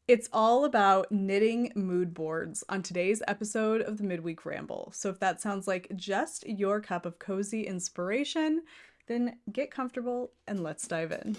It's all about knitting mood boards on today's episode of the Midweek Ramble. So if that sounds like just your cup of cozy inspiration, then get comfortable and let's dive in.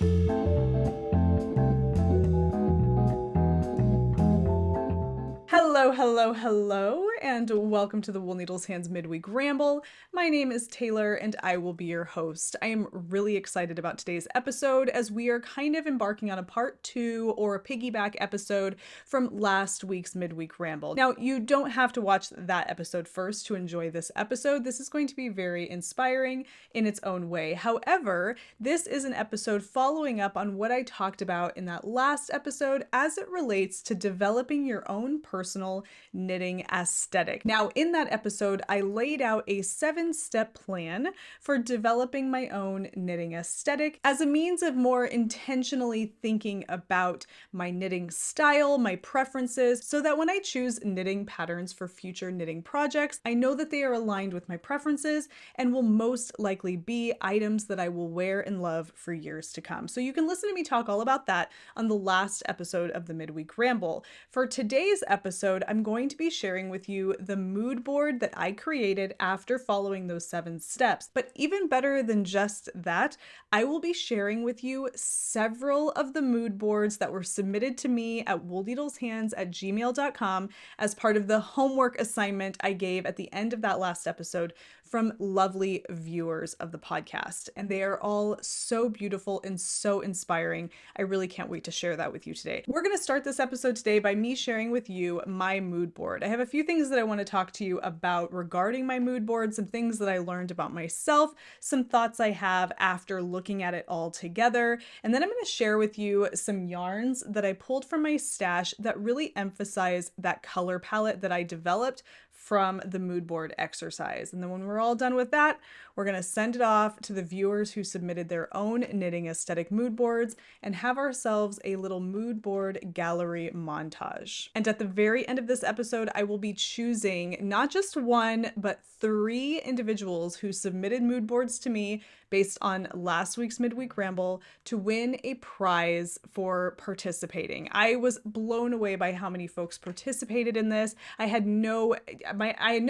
Hello, and welcome to the Wool Needles Hands Midweek Ramble. My name is Tayler, and I will be your host. I am really excited about today's episode as we are kind of embarking on a part 2 or a piggyback episode from last week's Midweek Ramble. Now, you don't have to watch that episode first to enjoy this episode. This is going to be very inspiring in its own way. However, this is an episode following up on what I talked about in that last episode as it relates to developing your own personal knitting aesthetic. Now, in that episode, I laid out a 7-step plan for developing my own knitting aesthetic as a means of more intentionally thinking about my knitting style, my preferences, so that when I choose knitting patterns for future knitting projects, I know that they are aligned with my preferences and will most likely be items that I will wear and love for years to come. So you can listen to me talk all about that on the last episode of the Midweek Ramble. For today's episode, I'm going to be sharing with you the mood board that I created after following those 7 steps. But even better than just that, I will be sharing with you several of the mood boards that were submitted to me at woolneedleshands@gmail.com as part of the homework assignment I gave at the end of that last episode from lovely viewers of the podcast. And they are all so beautiful and so inspiring. I really can't wait to share that with you today. We're going to start this episode today by me sharing with you my mood board. I have a few things that I want to talk to you about regarding my mood board, some things that I learned about myself, some thoughts I have after looking at it all together. And then I'm going to share with you some yarns that I pulled from my stash that really emphasize that color palette that I developed from the mood board exercise. And then when we're all done with that, we're going to send it off to the viewers who submitted their own knitting aesthetic mood boards and have ourselves a little mood board gallery montage. And at the very end of this episode, I will be choosing not just one, but 3 individuals who submitted mood boards to me based on last week's Midweek Ramble to win a prize for participating. I was blown away by how many folks participated in this. I had no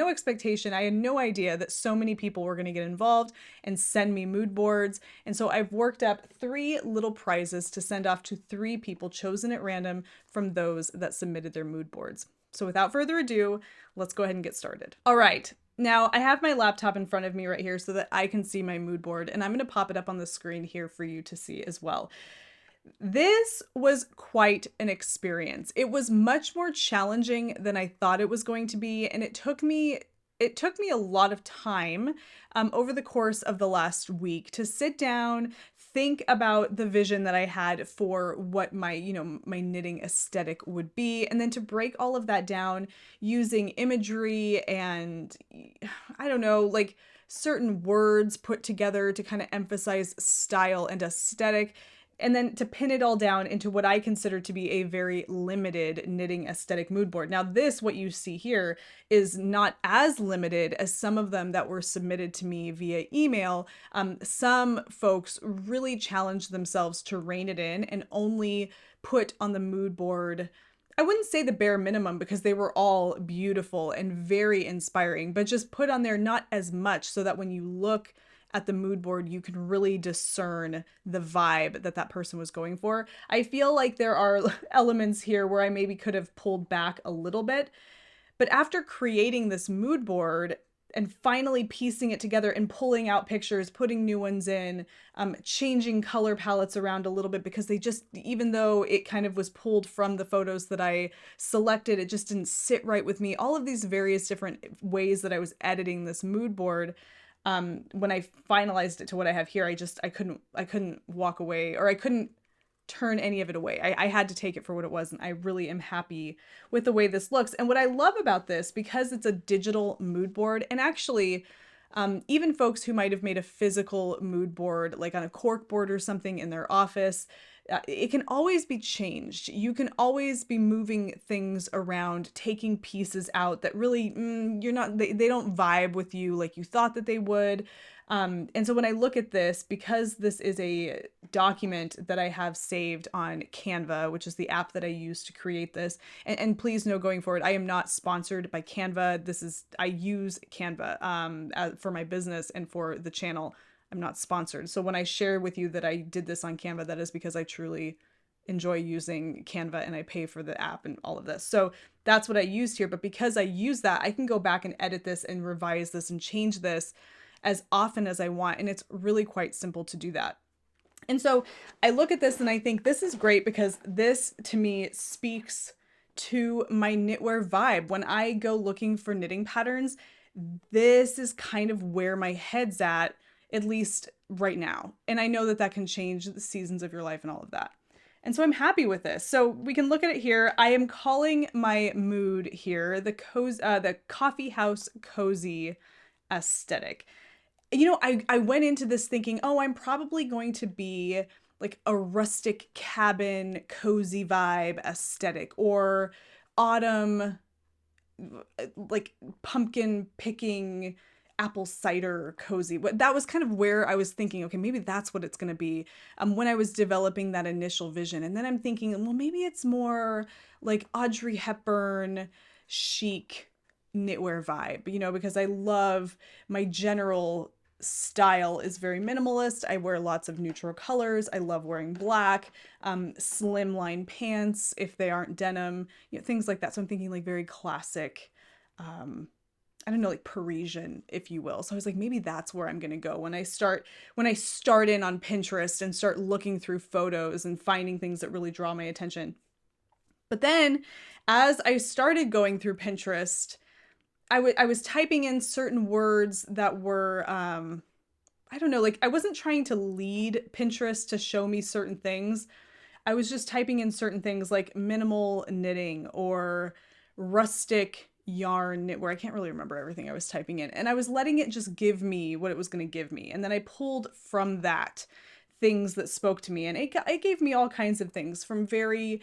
expectation. I had no idea that so many people were going to get involved and send me mood boards. And so I've worked up 3 little prizes to send off to 3 people chosen at random from those that submitted their mood boards. So without further ado, let's go ahead and get started. All right. Now, I have my laptop in front of me right here so that I can see my mood board, and I'm going to pop it up on the screen here for you to see as well. This was quite an experience. It was much more challenging than I thought it was going to be, and it took me a lot of time over the course of the last week to sit down, think about the vision that I had for what my knitting aesthetic would be, and then to break all of that down using imagery and like certain words put together to kind of emphasize style and aesthetic. And then to pin it all down into what I consider to be a very limited knitting aesthetic mood board. Now this, what you see here, is not as limited as some of them that were submitted to me via email. Some folks really challenged themselves to rein it in and only put on the mood board, I wouldn't say the bare minimum because they were all beautiful and very inspiring, but just put on there not as much so that when you look at the mood board, you can really discern the vibe that person was going for. I feel like there are elements here where I maybe could have pulled back a little bit, but after creating this mood board and finally piecing it together and pulling out pictures, putting new ones in, changing color palettes around a little bit because they just, even though it kind of was pulled from the photos that I selected, it just didn't sit right with me. All of these various different ways that I was editing this mood board. When I finalized it to what I have here, I couldn't walk away, or I couldn't turn any of it away. I had to take it for what it was, and I really am happy with the way this looks. And what I love about this, because it's a digital mood board, and actually, even folks who might have made a physical mood board, like on a cork board or something in their office, it can always be changed. You can always be moving things around, taking pieces out that really you're not, they don't vibe with you like you thought that they would. And so when I look at this, because this is a document that I have saved on Canva, which is the app that I use to create this, and please know going forward, I am not sponsored by Canva. I use Canva for my business and for the channel. I'm not sponsored. So when I share with you that I did this on Canva, that is because I truly enjoy using Canva and I pay for the app and all of this. So that's what I used here. But because I use that, I can go back and edit this and revise this and change this as often as I want. And it's really quite simple to do that. And so I look at this and I think this is great because this to me speaks to my knitwear vibe. When I go looking for knitting patterns, this is kind of where my head's at least right now. And I know that that can change the seasons of your life and all of that. And so I'm happy with this. So we can look at it here. I am calling my mood here the coffee house cozy aesthetic. You know, I went into this thinking, oh, I'm probably going to be like a rustic cabin cozy vibe aesthetic, or autumn, like pumpkin picking apple cider cozy. That was kind of where I was thinking, okay, maybe that's what it's going to be when I was developing that initial vision. And then I'm thinking, well, maybe it's more like Audrey Hepburn chic knitwear vibe, you know, because I love my general style is very minimalist. I wear lots of neutral colors. I love wearing black, slimline pants if they aren't denim, you know, things like that. So I'm thinking like very classic, I don't know, like Parisian, if you will. So I was like, maybe that's where I'm going to go when I start in on Pinterest and start looking through photos and finding things that really draw my attention. But then as I started going through Pinterest, I was typing in certain words that were, I don't know, like I wasn't trying to lead Pinterest to show me certain things. I was just typing in certain things like minimal knitting or rustic yarn knitwear. I can't really remember everything I was typing in. And I was letting it just give me what it was going to give me. And then I pulled from that things that spoke to me. And it gave me all kinds of things from very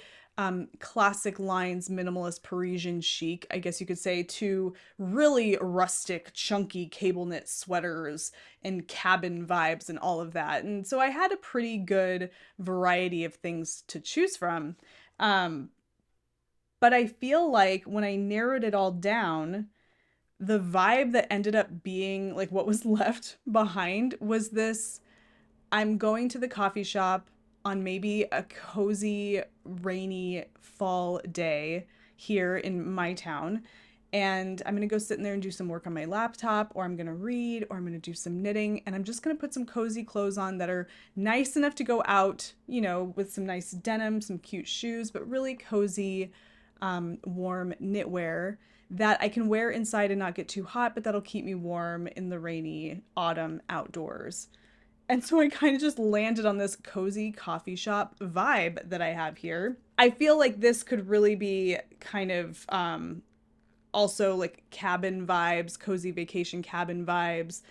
classic lines, minimalist Parisian chic, I guess you could say, to really rustic, chunky cable knit sweaters and cabin vibes and all of that. And so I had a pretty good variety of things to choose from. But I feel like when I narrowed it all down, the vibe that ended up being like what was left behind was this: I'm going to the coffee shop on maybe a cozy, rainy fall day here in my town, and I'm going to go sit in there and do some work on my laptop, or I'm going to read, or I'm going to do some knitting, and I'm just going to put some cozy clothes on that are nice enough to go out, you know, with some nice denim, some cute shoes, but really cozy, warm knitwear that I can wear inside and not get too hot, but that'll keep me warm in the rainy autumn outdoors. And so I kind of just landed on this cozy coffee shop vibe that I have here. I feel like this could really be kind of also like cabin vibes, cozy vacation cabin vibes,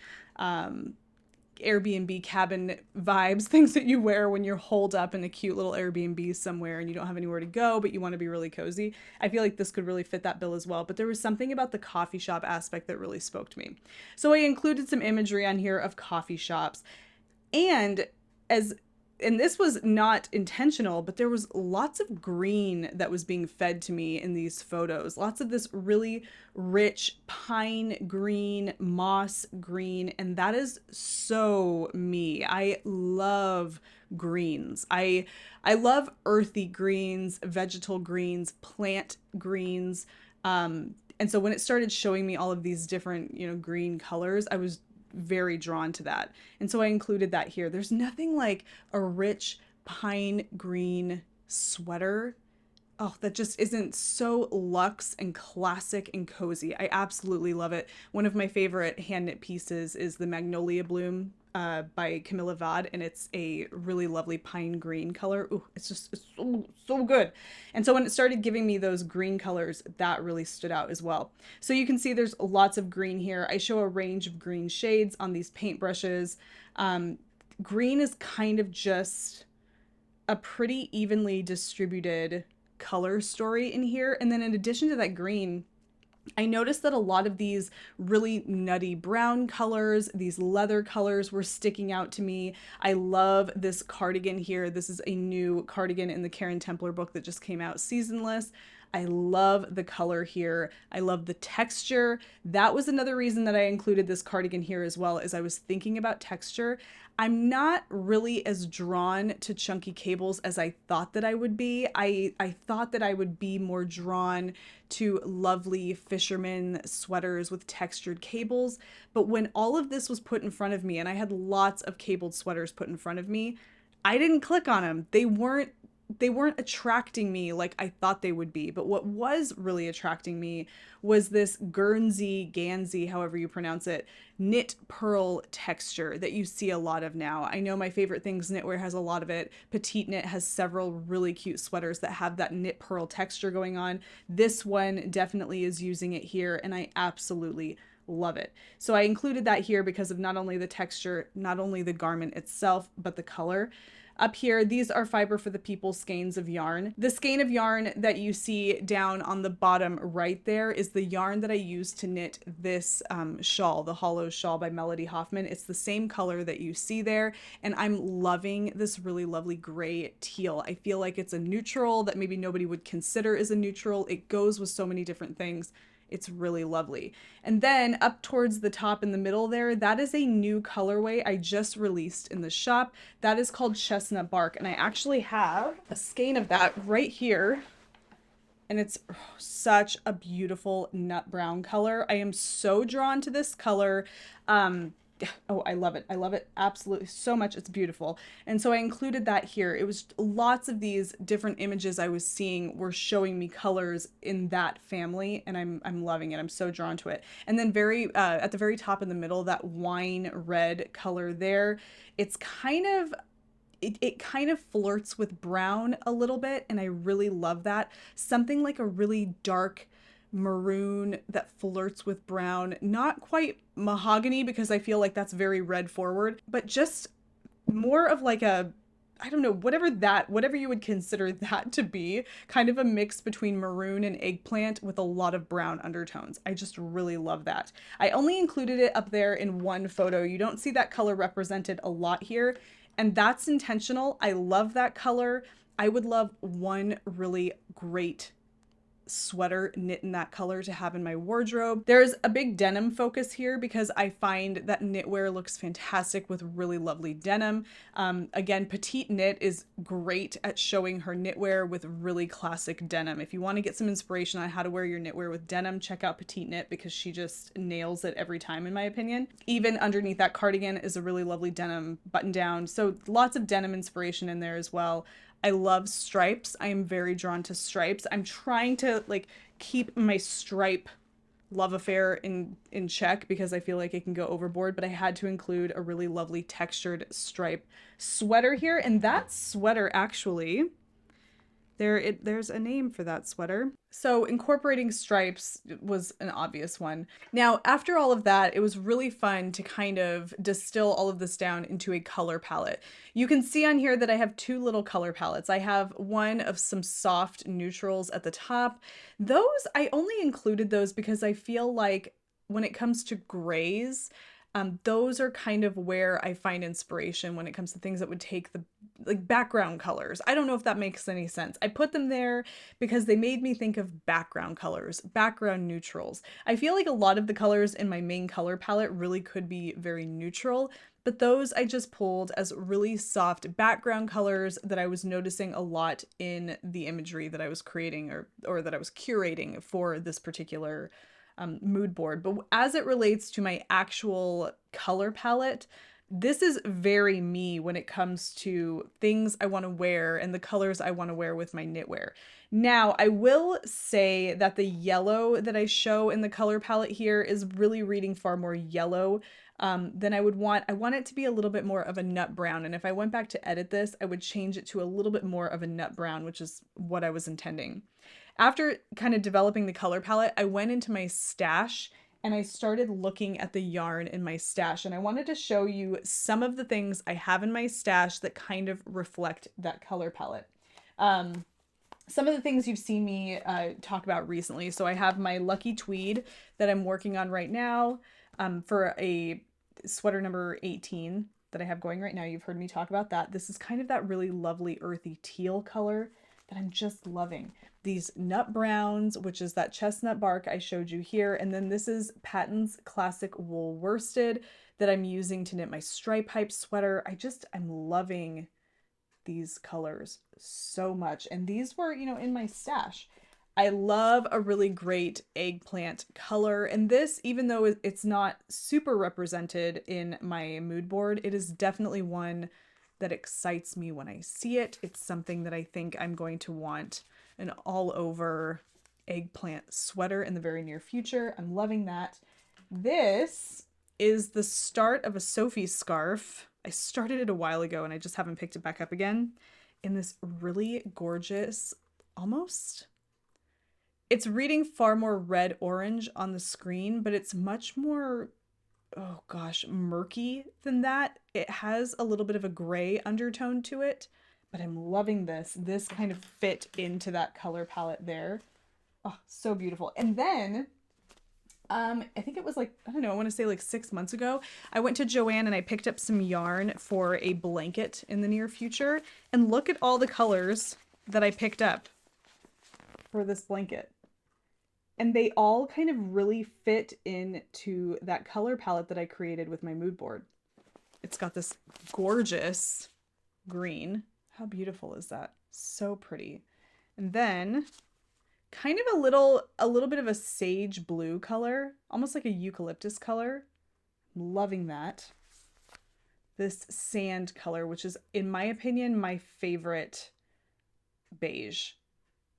Airbnb cabin vibes, things that you wear when you're holed up in a cute little Airbnb somewhere and you don't have anywhere to go, but you want to be really cozy. I feel like this could really fit that bill as well. But there was something about the coffee shop aspect that really spoke to me. So I included some imagery on here of coffee shops. And this was not intentional, but there was lots of green that was being fed to me in these photos. Lots of this really rich pine green, moss green, and that is so me. I love greens. I love earthy greens, vegetal greens, plant greens. And so when it started showing me all of these different, you know, green colors, I was very drawn to that. And so I included that here. There's nothing like a rich pine green sweater. Oh, that just isn't so luxe and classic and cozy. I absolutely love it. One of my favorite hand knit pieces is the Magnolia Bloom by Camilla Vod, and it's a really lovely pine green color. Ooh, it's so good. And so when it started giving me those green colors, that really stood out as well. So you can see there's lots of green here. I show a range of green shades on these paintbrushes. Green is kind of just a pretty evenly distributed color story in here. And then in addition to that green, I noticed that a lot of these really nutty brown colors, these leather colors were sticking out to me. I love this cardigan here. This is a new cardigan in the Karen Templer book that just came out, seasonless. I love the color here. I love the texture. That was another reason that I included this cardigan here as well, as I was thinking about texture. I'm not really as drawn to chunky cables as I thought that I would be. I thought that I would be more drawn to lovely fisherman sweaters with textured cables. But when all of this was put in front of me, and I had lots of cabled sweaters put in front of me, I didn't click on them. They weren't attracting me like I thought they would be. But what was really attracting me was this Guernsey, however you pronounce it, knit pearl texture that you see a lot of now. I know My Favorite Things Knitwear has a lot of it. Petite Knit has several really cute sweaters that have that knit pearl texture going on. This one definitely is using it here, and I absolutely love it. So I included that here because of not only the texture, not only the garment itself, but the color. Up here, these are Fiber for the People skeins of yarn. The skein of yarn that you see down on the bottom right there is the yarn that I used to knit this shawl, the Hollow Shawl by Melody Hoffman. It's the same color that you see there, and I'm loving this really lovely gray teal. I feel like it's a neutral that maybe nobody would consider as a neutral. It goes with so many different things. It's really lovely. And then up towards the top in the middle there, that is a new colorway I just released in the shop. That is called Chestnut Bark. And I actually have a skein of that right here. And it's such a beautiful nut brown color. I am so drawn to this color. Oh, I love it. I love it absolutely so much. It's beautiful. And so I included that here. It was lots of these different images I was seeing were showing me colors in that family, and I'm loving it. I'm so drawn to it. And then at the very top in the middle, that wine red color there, it's kind of it kind of flirts with brown a little bit, and I really love that. Something like a really dark maroon that flirts with brown, not quite mahogany because I feel like that's very red forward, but just more of like a, I don't know, whatever you would consider that to be, kind of a mix between maroon and eggplant with a lot of brown undertones. I just really love that. I only included it up there in one photo. You don't see that color represented a lot here, and that's intentional. I love that color. I would love one really great sweater knit in that color to have in my wardrobe. There's a big denim focus here because I find that knitwear looks fantastic with really lovely denim. Again, Petite Knit is great at showing her knitwear with really classic denim. If you want to get some inspiration on how to wear your knitwear with denim, check out Petite Knit because she just nails it every time, in my opinion. Even underneath that cardigan is a really lovely denim button down. So lots of denim inspiration in there as well. I love stripes. I am very drawn to stripes. I'm trying to like keep my stripe love affair in check because I feel like it can go overboard, but I had to include a really lovely textured stripe sweater here. And that sweater actually, there's a name for that sweater. So incorporating stripes was an obvious one. Now, after all of that, it was really fun to kind of distill all of this down into a color palette. You can see on here that I have two little color palettes. I have one of some soft neutrals at the top. Those, I only included those because I feel like when it comes to grays, those are kind of where I find inspiration when it comes to things that would take the like background colors. I don't know if that makes any sense. I put them there because they made me think of background colors, background neutrals. I feel like a lot of the colors in my main color palette really could be very neutral, but those I just pulled as really soft background colors that I was noticing a lot in the imagery that I was creating or that I was curating for this particular mood board. But as it relates to my actual color palette, this is very me when it comes to things I want to wear and the colors I want to wear with my knitwear. Now, I will say that the yellow that I show in the color palette here is really reading far more yellow than I would want. I want it to be a little bit more of a nut brown. And if I went back to edit this, I would change it to a little bit more of a nut brown, which is what I was intending. After kind of developing the color palette, I went into my stash and I started looking at the yarn in my stash, and I wanted to show you some of the things I have in my stash that kind of reflect that color palette. Some of the things you've seen me talk about recently. So I have my Lucky Tweed that I'm working on right now for a sweater number 18 that I have going right now. You've heard me talk about that. This is kind of that really lovely earthy teal color that I'm just loving. These nut browns, which is that chestnut bark I showed you here. And then this is Patton's Classic Wool Worsted that I'm using to knit my stripe hype sweater. I'm loving these colors so much. And these were, in my stash. I love a really great eggplant color. And this, even though it's not super represented in my mood board, it is definitely one that excites me when I see it. It's something that I think I'm going to want an all over eggplant sweater in the very near future. I'm loving that. This is the start of a Sophie scarf. I started it a while ago and I just haven't picked it back up again. In this really gorgeous, it's reading far more red orange on the screen, but it's much more, oh gosh, murky than that. It has a little bit of a gray undertone to it, but I'm loving this. This kind of fit into that color palette there. Oh, so beautiful. And then I think it was I want to say 6 months ago, I went to Joann and I picked up some yarn for a blanket in the near future. And look at all the colors that I picked up for this blanket. And they all kind of really fit into that color palette that I created with my mood board. It's got this gorgeous green. How beautiful is that? So pretty. And then kind of a little bit of a sage blue color, almost like a eucalyptus color. I'm loving that. This sand color, which is, in my opinion, my favorite beige.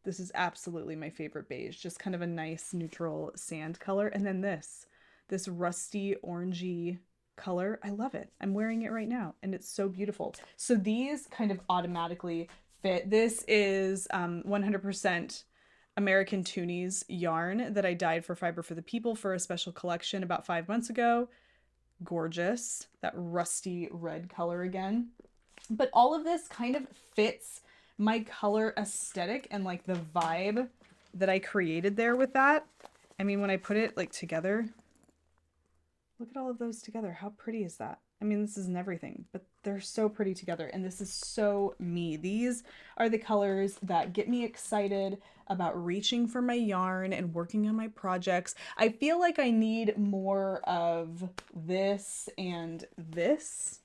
This is absolutely my favorite beige. Just kind of a nice neutral sand color. And then this rusty orangey color. I love it. I'm wearing it right now and it's so beautiful. So these kind of automatically fit. This is 100% American Toonies yarn that I dyed for Fiber for the People for a special collection about 5 months ago. Gorgeous. That rusty red color again. But all of this kind of fits my color aesthetic and the vibe that I created there with that. I mean, when I put it together, look at all of those together. How pretty is that? I mean, this isn't everything, but they're so pretty together. And this is so me. These are the colors that get me excited about reaching for my yarn and working on my projects. I feel like I need more of this and this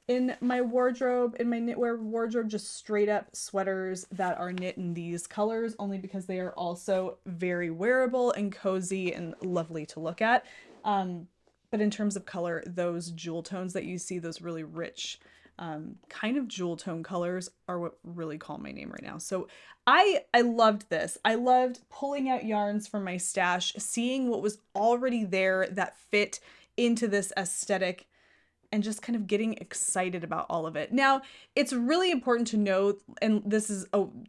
in my wardrobe, in my knitwear wardrobe, just straight up sweaters that are knit in these colors, only because they are also very wearable and cozy and lovely to look at. But in terms of color, those jewel tones that you see, those really rich kind of jewel tone colors are what really call my name right now. So I loved this. I loved pulling out yarns from my stash, seeing what was already there that fit into this aesthetic, and just kind of getting excited about all of it. Now, it's really important to note, and this is,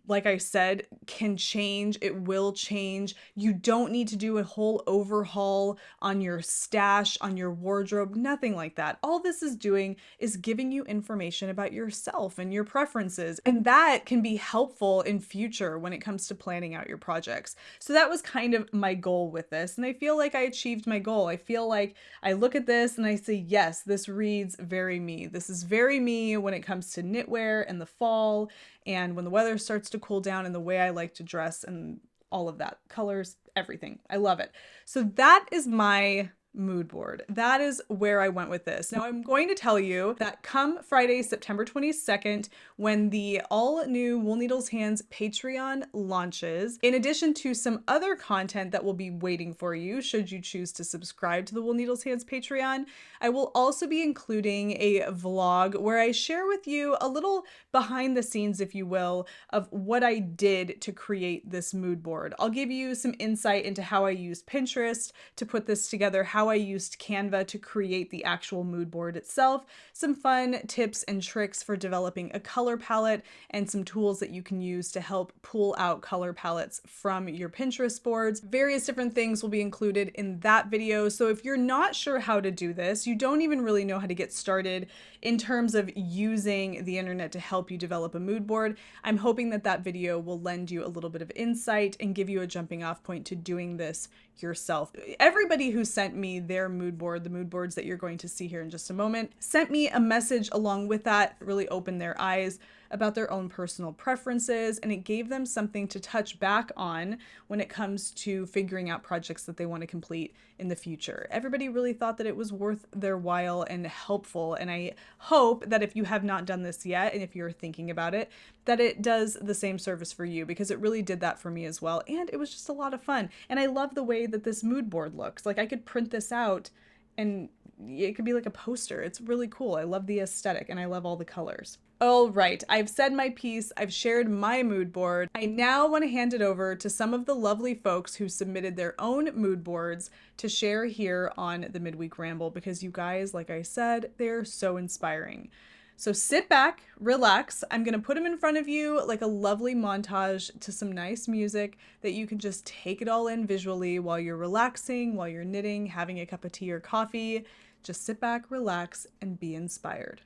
like I said, can change. It will change. You don't need to do a whole overhaul on your stash, on your wardrobe, nothing like that. All this is doing is giving you information about yourself and your preferences, and that can be helpful in future when it comes to planning out your projects. So that was kind of my goal with this, and I feel like I achieved my goal. I feel like I look at this and I say, yes, this reads very me. This is very me when it comes to knitwear in the fall and when the weather starts to cool down, and the way I like to dress and all of that. Colors, everything. I love it. So that is my mood board. That is where I went with this. Now I'm going to tell you that come Friday, September 22nd, when the all new Wool Needles Hands Patreon launches, in addition to some other content that will be waiting for you should you choose to subscribe to the Wool Needles Hands Patreon, I will also be including a vlog where I share with you a little behind the scenes, if you will, of what I did to create this mood board. I'll give you some insight into how I used Pinterest to put this together, how how I used Canva to create the actual mood board itself, some fun tips and tricks for developing a color palette, and some tools that you can use to help pull out color palettes from your Pinterest boards. Various different things will be included in that video. So if you're not sure how to do this, you don't even really know how to get started in terms of using the internet to help you develop a mood board, I'm hoping that that video will lend you a little bit of insight and give you a jumping off point to doing this yourself. Everybody who sent me their mood board, the mood boards that you're going to see here in just a moment, sent me a message along with that, really opened their eyes about their own personal preferences, and it gave them something to touch back on when it comes to figuring out projects that they want to complete in the future. Everybody really thought that it was worth their while and helpful, and I hope that if you have not done this yet, and if you're thinking about it, that it does the same service for you, because it really did that for me as well, and it was just a lot of fun. And I love the way that this mood board looks. Like, I could print this out and it could be like a poster. It's really cool. I love the aesthetic and I love all the colors. All right, I've said my piece. I've shared my mood board. I now want to hand it over to some of the lovely folks who submitted their own mood boards to share here on the Midweek Ramble, because you guys, like I said, they're so inspiring. So sit back, relax. I'm going to put them in front of you like a lovely montage to some nice music that you can just take it all in visually while you're relaxing, while you're knitting, having a cup of tea or coffee. Just sit back, relax, and be inspired.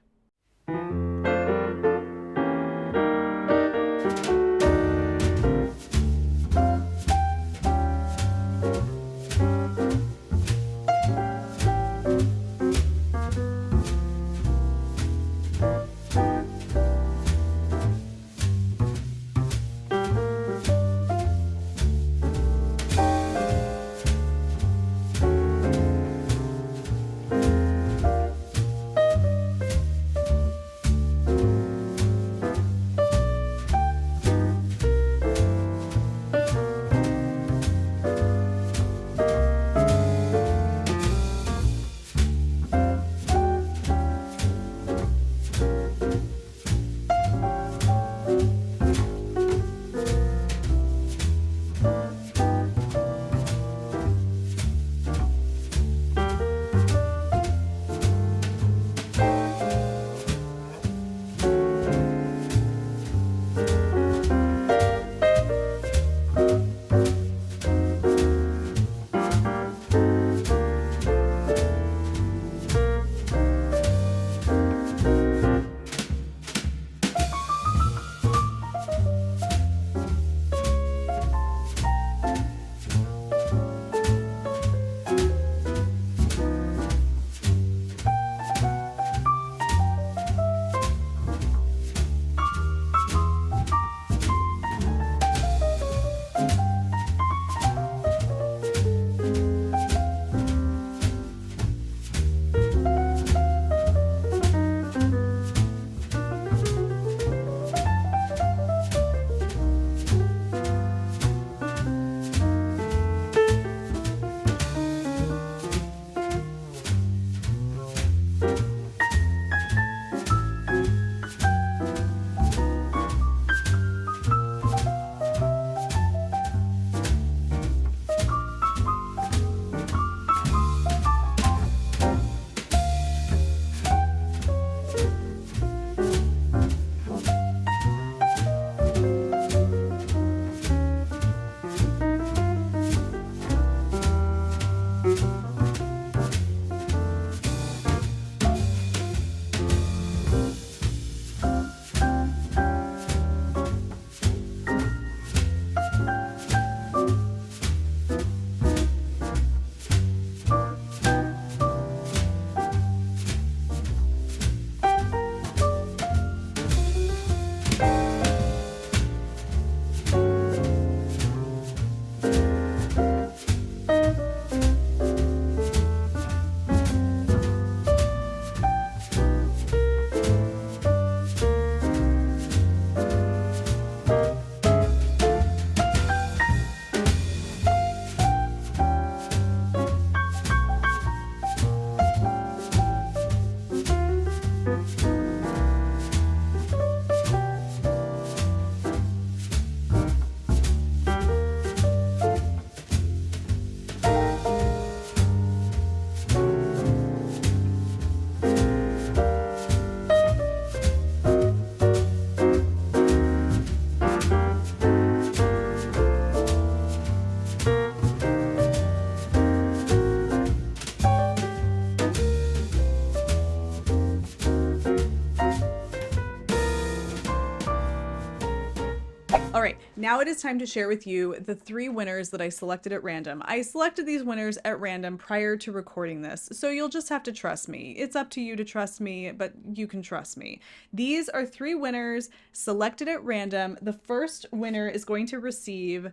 Now it is time to share with you the 3 winners that I selected at random. I selected these winners at random prior to recording this, so you'll just have to trust me. It's up to you to trust me, but you can trust me. These are 3 winners selected at random. The first winner is going to receive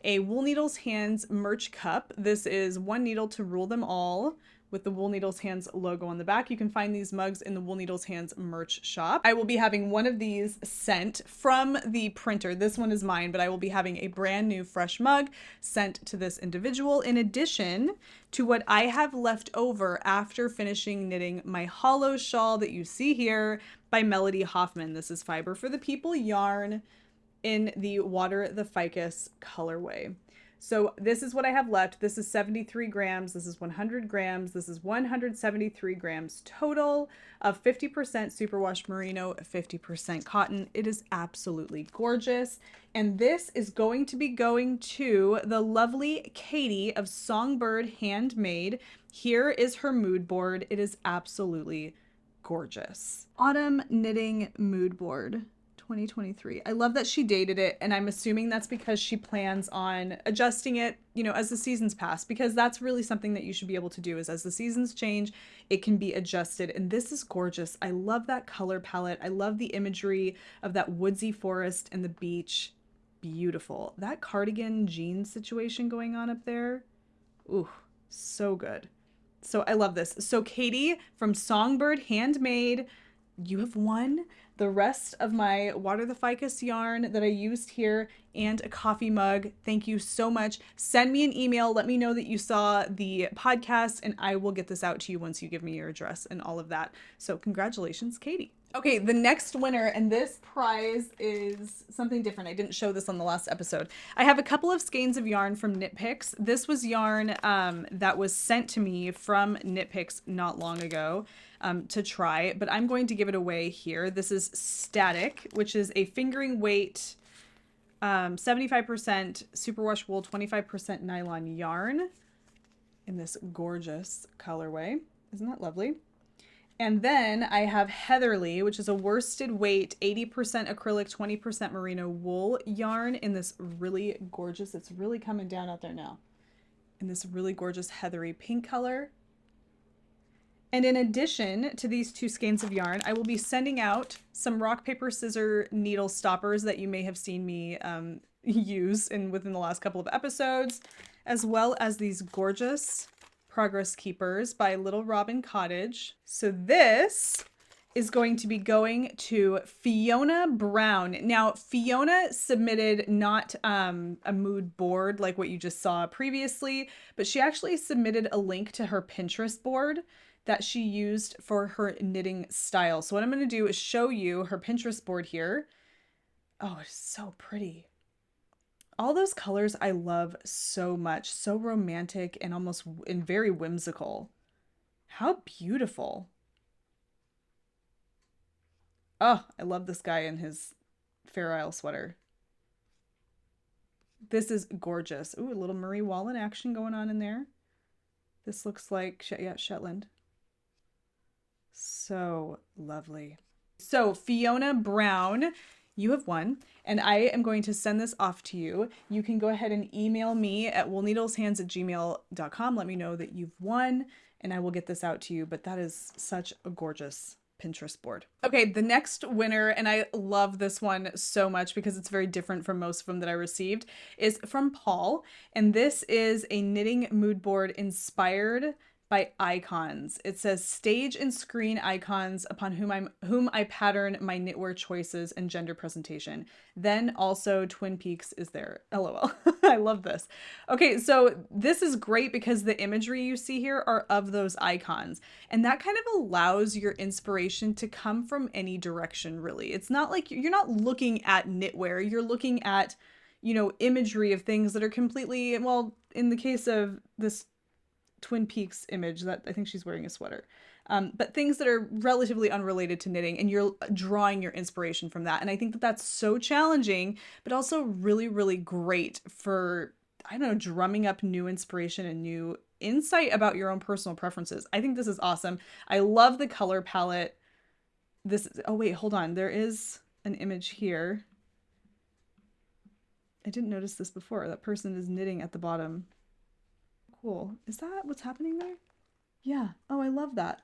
a Wool Needles Hands merch cup. This is one needle to rule them all, with the Wool Needles Hands logo on the back. You can find these mugs in the Wool Needles Hands merch shop. I will be having one of these sent from the printer. This one is mine, but I will be having a brand new fresh mug sent to this individual, in addition to what I have left over after finishing knitting my hollow shawl that you see here by Melody Hoffman. This is Fiber for the People yarn in the Water the Ficus colorway. So this is what I have left. This is 73 grams. This is 100 grams. This is 173 grams total of 50% superwash merino, 50% cotton. It is absolutely gorgeous. And this is going to be going to the lovely Katie of Songbird Handmade. Here is her mood board. It is absolutely gorgeous. Autumn Knitting Mood Board 2023. I love that she dated it, and I'm assuming that's because she plans on adjusting it, you know, as the seasons pass, because that's really something that you should be able to do, is as the seasons change, it can be adjusted. And this is gorgeous. I love that color palette. I love the imagery of that woodsy forest and the beach. Beautiful. That cardigan jeans situation going on up there. Ooh, so good. So I love this. So Katie from Songbird Handmade, you have won the rest of my Water the Ficus yarn that I used here and a coffee mug. Thank you so much. Send me an email. Let me know that you saw the podcast, and I will get this out to you once you give me your address and all of that. So congratulations, Katie. Okay, the next winner, and this prize is something different. I didn't show this on the last episode. I have a couple of skeins of yarn from Knit Picks. This was yarn that was sent to me from Knit Picks not long ago to try, but I'm going to give it away here. This is Static, which is a fingering weight 75% superwash wool, 25% nylon yarn in this gorgeous colorway. Isn't that lovely? And then I have Heatherly, which is a worsted weight, 80% acrylic, 20% merino wool yarn in this really gorgeous, it's really coming down out there now, in this really gorgeous heathery pink color. And in addition to these 2 skeins of yarn, I will be sending out some rock, paper, scissor needle stoppers that you may have seen me use within the last couple of episodes, as well as these gorgeous Progress Keepers by Little Robin Cottage. So this is going to be going to Fiona Brown. Now, Fiona submitted not a mood board like what you just saw previously, but she actually submitted a link to her Pinterest board that she used for her knitting style. So what I'm going to do is show you her Pinterest board here. Oh, it's so pretty. All those colors I love so much. So romantic and very whimsical. How beautiful. Oh, I love this guy in his Fair Isle sweater. This is gorgeous. Ooh, a little Marie Wallen action going on in there. This looks like, yeah, Shetland. So lovely. So Fiona Brown, you have won, and I am going to send this off to you. You can go ahead and email me at woolneedleshands@gmail.com. Let me know that you've won, and I will get this out to you. But that is such a gorgeous Pinterest board. Okay, the next winner, and I love this one so much because it's very different from most of them that I received, is from Paul. And this is a knitting mood board inspired by icons. It says stage and screen icons upon whom I pattern my knitwear choices and gender presentation. Then also Twin Peaks is there. LOL. I love this. Okay, so this is great because the imagery you see here are of those icons. And that kind of allows your inspiration to come from any direction, really. It's not like you're not looking at knitwear. You're looking at, you know, imagery of things that are completely, well, in the case of this Twin Peaks image, that I think she's wearing a sweater, but things that are relatively unrelated to knitting, and you're drawing your inspiration from that. And I think that that's so challenging, but also really, really great for, I don't know, drumming up new inspiration and new insight about your own personal preferences. I think this is awesome. I love the color palette. Oh wait, hold on. There is an image here. I didn't notice this before. That person is knitting at the bottom. Cool. Is that what's happening there? Yeah. Oh, I love that.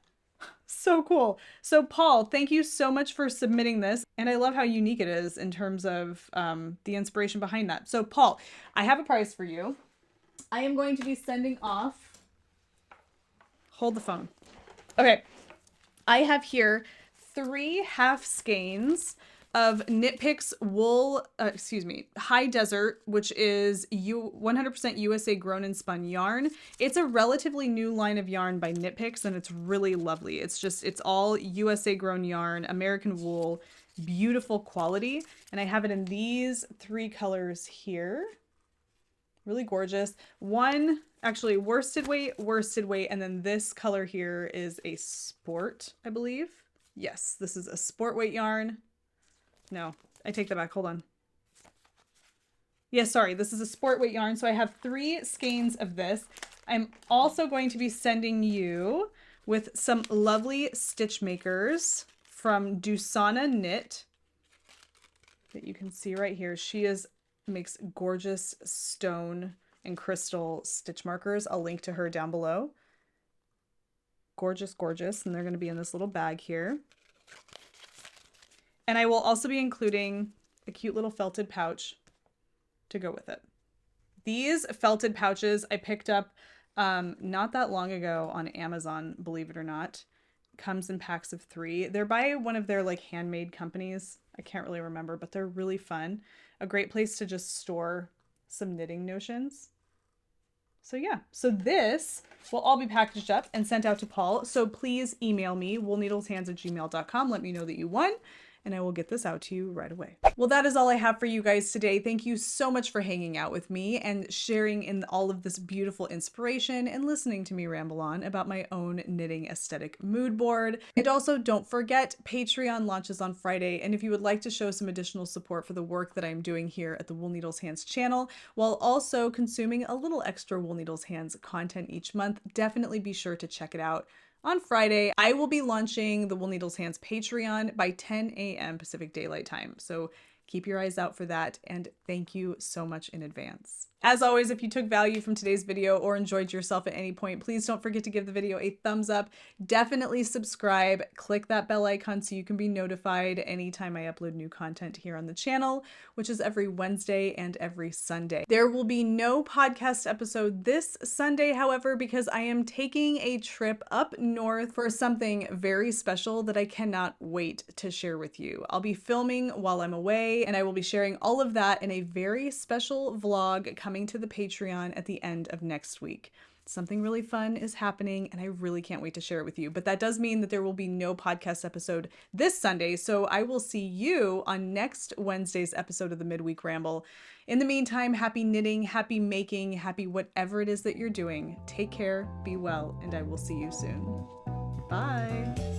So cool. So Paul, thank you so much for submitting this. And I love how unique it is in terms of the inspiration behind that. So Paul, I have a prize for you. I am going to be sending off, hold the phone. Okay. I have here 3 half skeins of Knit Picks wool, High Desert, which is 100% USA grown and spun yarn. It's a relatively new line of yarn by Knit Picks, and it's really lovely. It's all USA grown yarn, American wool, beautiful quality. And I have it in these 3 colors here. Really gorgeous. One, actually worsted weight, and then this color here is a sport, I believe. Yes, this is a sport weight yarn. No, I take that back. Hold on. Yeah, sorry. This is a sport weight yarn. So I have 3 skeins of this. I'm also going to be sending you with some lovely stitch makers from Dusana Knit that you can see right here. She makes gorgeous stone and crystal stitch markers. I'll link to her down below. Gorgeous, gorgeous. And they're going to be in this little bag here. And I will also be including a cute little felted pouch to go with it. These felted pouches I picked up not that long ago on Amazon, believe it or not. Comes in packs of 3. They're by one of their like handmade companies. I can't really remember, but they're really fun. A great place to just store some knitting notions. So yeah, so this will all be packaged up and sent out to Paul. So please email me, woolneedleshands@gmail.com. Let me know that you won, and I will get this out to you right away. Well, that is all I have for you guys today. Thank you so much for hanging out with me and sharing in all of this beautiful inspiration and listening to me ramble on about my own knitting aesthetic mood board. And also don't forget, Patreon launches on Friday. And if you would like to show some additional support for the work that I'm doing here at the Wool Needles Hands channel, while also consuming a little extra Wool Needles Hands content each month, definitely be sure to check it out. On Friday, I will be launching the Wool Needles Hands Patreon by 10 a.m. Pacific Daylight Time. So keep your eyes out for that, and thank you so much in advance. As always, if you took value from today's video or enjoyed yourself at any point, please don't forget to give the video a thumbs up. Definitely subscribe. Click that bell icon so you can be notified anytime I upload new content here on the channel, which is every Wednesday and every Sunday. There will be no podcast episode this Sunday, however, because I am taking a trip up north for something very special that I cannot wait to share with you. I'll be filming while I'm away, and I will be sharing all of that in a very special vlog coming to the Patreon at the end of next week. Something really fun is happening, and I really can't wait to share it with you. But that does mean that there will be no podcast episode this Sunday, so I will see you on next Wednesday's episode of the Midweek Ramble. In the meantime, happy knitting, happy making, happy whatever it is that you're doing. Take care, be well, and I will see you soon. Bye.